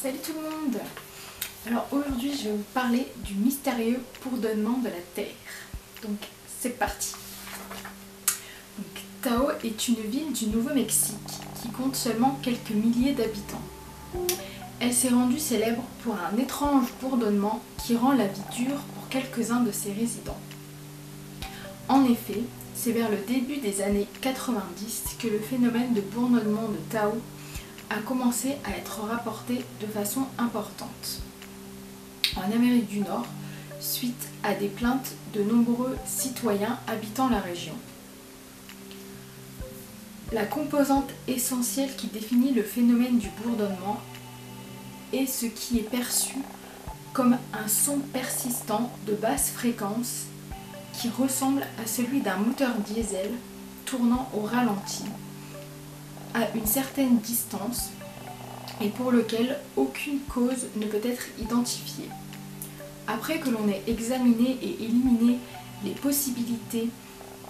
Salut tout le monde! Alors aujourd'hui je vais vous parler du mystérieux bourdonnement de la Terre. Donc c'est parti! Donc, Taos est une ville du Nouveau-Mexique qui compte seulement quelques milliers d'habitants. Elle s'est rendue célèbre pour un étrange bourdonnement qui rend la vie dure pour quelques-uns de ses résidents. En effet, c'est vers le début des années 90 que le phénomène de bourdonnement de Taos a commencé à être rapporté de façon importante en Amérique du Nord suite à des plaintes de nombreux citoyens habitant la région. La composante essentielle qui définit le phénomène du bourdonnement est ce qui est perçu comme un son persistant de basse fréquence qui ressemble à celui d'un moteur diesel tournant au ralenti à une certaine distance et pour lequel aucune cause ne peut être identifiée. Après que l'on ait examiné et éliminé les possibilités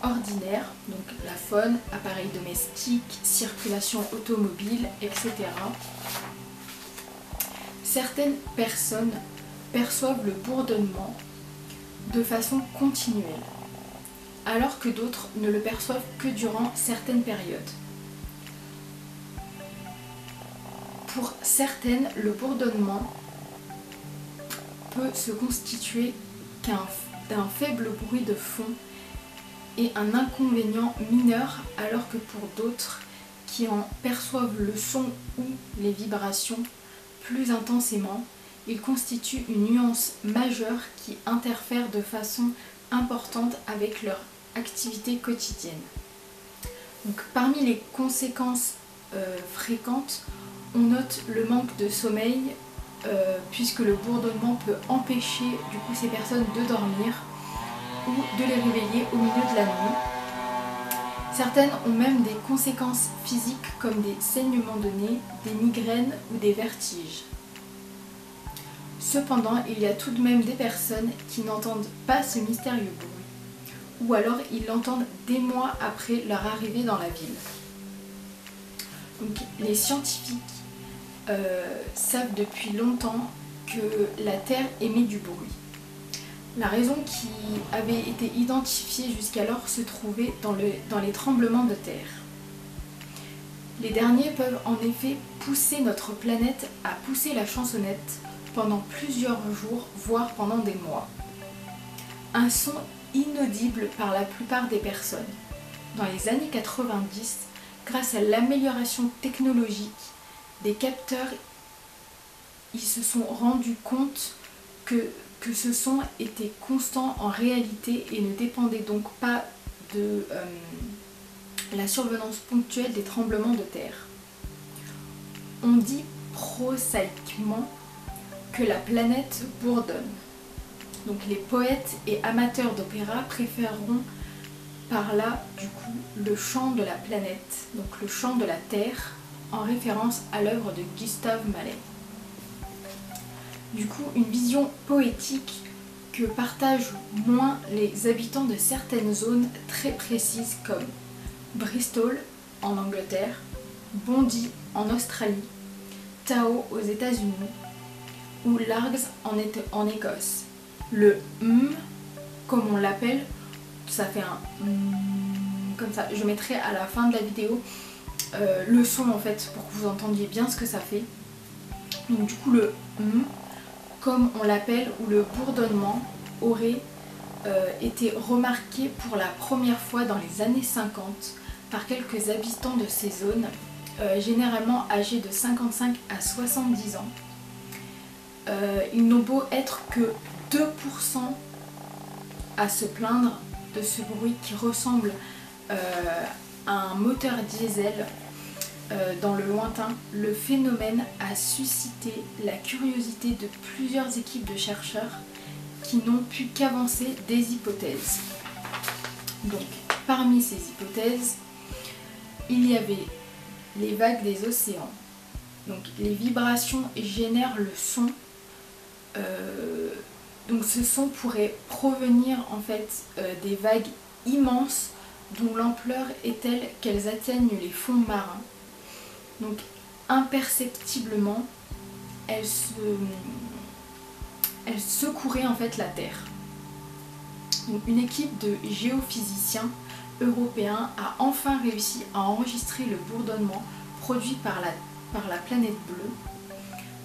ordinaires, donc la faune, appareils domestiques, circulation automobile, etc., certaines personnes perçoivent le bourdonnement de façon continuelle, alors que d'autres ne le perçoivent que durant certaines périodes. Pour certaines, le bourdonnement peut se constituer d'un faible bruit de fond et un inconvénient mineur, alors que pour d'autres qui en perçoivent le son ou les vibrations plus intensément, il constitue une nuance majeure qui interfère de façon importante avec leur activité quotidienne. Donc, parmi les conséquences fréquentes, on note le manque de sommeil puisque le bourdonnement peut empêcher du coup ces personnes de dormir ou de les réveiller au milieu de la nuit. Certaines ont même des conséquences physiques comme des saignements de nez, des migraines ou des vertiges. Cependant, il y a tout de même des personnes qui n'entendent pas ce mystérieux bruit, ou alors ils l'entendent des mois après leur arrivée dans la ville. Donc, les scientifiques savent depuis longtemps que la Terre émet du bruit. La raison qui avait été identifiée jusqu'alors se trouvait dans les tremblements de terre. Les derniers peuvent en effet pousser notre planète à pousser la chansonnette pendant plusieurs jours, voire pendant des mois. Un son inaudible par la plupart des personnes. Dans les années 90, grâce à l'amélioration technologique des capteurs, ils se sont rendus compte que ce son était constant en réalité et ne dépendait donc pas de la survenance ponctuelle des tremblements de terre. On dit prosaïquement que la planète bourdonne. Donc les poètes et amateurs d'opéra préféreront par là du coup le chant de la planète, donc le chant de la Terre, en référence à l'œuvre de Gustave Mallet. Du coup, une vision poétique que partagent moins les habitants de certaines zones très précises comme Bristol en Angleterre, Bondi en Australie, Taos aux États-Unis ou Largs en Écosse. Le comme on l'appelle, ça fait un comme ça. Je mettrai à la fin de la vidéo le son en fait pour que vous entendiez bien ce que ça fait. Donc du coup le comme on l'appelle, ou le bourdonnement, aurait été remarqué pour la première fois dans les années 50 par quelques habitants de ces zones, généralement âgés de 55 à 70 ans. Ils n'ont beau être que 2% à se plaindre de ce bruit qui ressemble à un moteur diesel dans le lointain. Le phénomène a suscité la curiosité de plusieurs équipes de chercheurs qui n'ont pu qu'avancer des hypothèses. Donc, parmi ces hypothèses, il y avait les vagues des océans. Donc, les vibrations génèrent le son. Donc, ce son pourrait provenir en fait des vagues immenses dont l'ampleur est telle qu'elles atteignent les fonds marins. Donc imperceptiblement, elle secourait en fait la Terre. Donc, une équipe de géophysiciens européens a enfin réussi à enregistrer le bourdonnement produit par la planète bleue.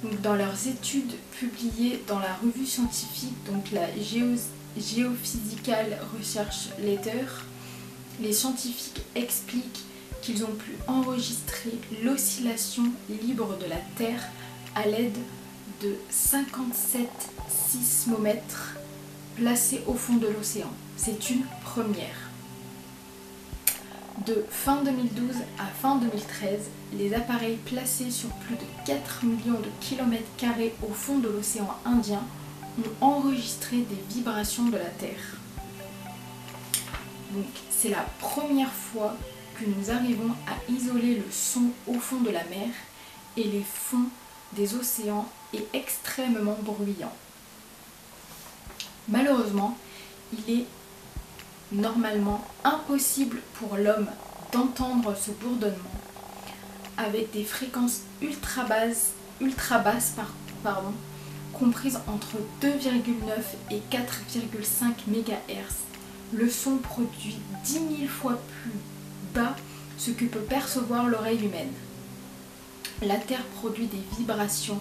Donc, dans leurs études publiées dans la revue scientifique, donc la Geophysical Research Letter, les scientifiques expliquent qu'ils ont pu enregistrer l'oscillation libre de la Terre à l'aide de 57 sismomètres placés au fond de l'océan. C'est une première. De fin 2012 à fin 2013, les appareils placés sur plus de 4 millions de kilomètres carrés au fond de l'océan Indien ont enregistré des vibrations de la Terre. Donc c'est la première fois que nous arrivons à isoler le son au fond de la mer, et les fonds des océans est extrêmement bruyant. Malheureusement, il est normalement impossible pour l'homme d'entendre ce bourdonnement avec des fréquences ultra basses, comprises entre 2,9 et 4,5 MHz. Le son produit 10 000 fois plus bas ce que peut percevoir l'oreille humaine. La Terre produit des vibrations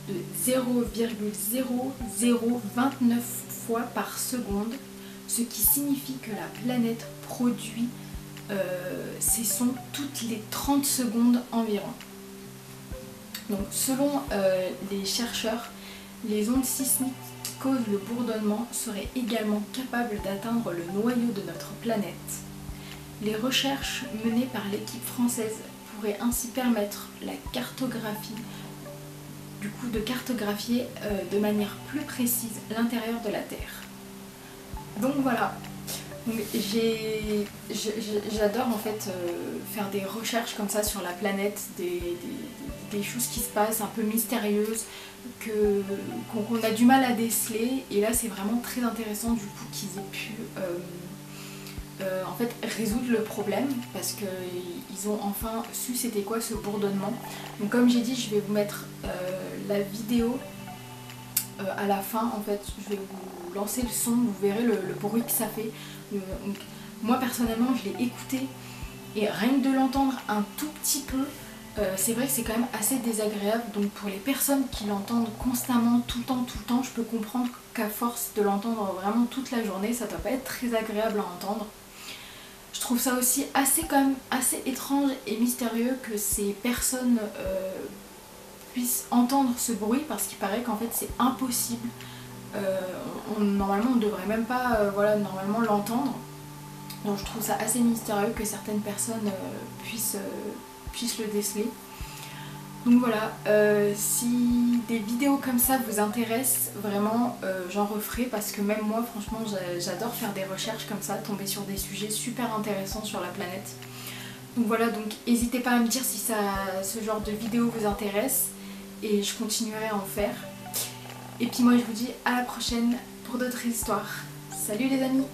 de 0,0029 fois par seconde, ce qui signifie que la planète produit ces sons toutes les 30 secondes environ. Donc, selon les chercheurs, les ondes sismiques qui causent le bourdonnement seraient également capables d'atteindre le noyau de notre planète. Les recherches menées par l'équipe française pourraient ainsi permettre la cartographie, de cartographier de manière plus précise l'intérieur de la Terre. Donc voilà. Donc, j'adore en fait faire des recherches comme ça sur la planète, des choses qui se passent un peu mystérieuses, qu'on a du mal à déceler, et là c'est vraiment très intéressant du coup qu'ils aient pu en fait résoudre le problème, parce qu'ils ont enfin su c'était quoi ce bourdonnement. Donc comme j'ai dit, je vais vous mettre la vidéo à la fin. En fait je vais vous lancer le son, vous verrez le bruit que ça fait. Donc, moi personnellement je l'ai écouté, et rien que de l'entendre un tout petit peu, c'est vrai que c'est quand même assez désagréable. Donc pour les personnes qui l'entendent constamment, tout le temps, je peux comprendre qu'à force de l'entendre vraiment toute la journée, ça doit pas être très agréable à entendre. Je trouve ça aussi quand même assez étrange et mystérieux que ces personnes puissent entendre ce bruit, parce qu'il paraît qu'en fait c'est impossible. Normalement on ne devrait même pas normalement l'entendre. Donc je trouve ça assez mystérieux que certaines personnes puissent le déceler. Donc voilà, si des vidéos comme ça vous intéressent, vraiment j'en referai, parce que même moi franchement j'adore faire des recherches comme ça, tomber sur des sujets super intéressants sur la planète. Donc voilà, donc n'hésitez pas à me dire si ce genre de vidéo vous intéresse, et je continuerai à en faire. Et puis moi je vous dis à la prochaine pour d'autres histoires. Salut les amis!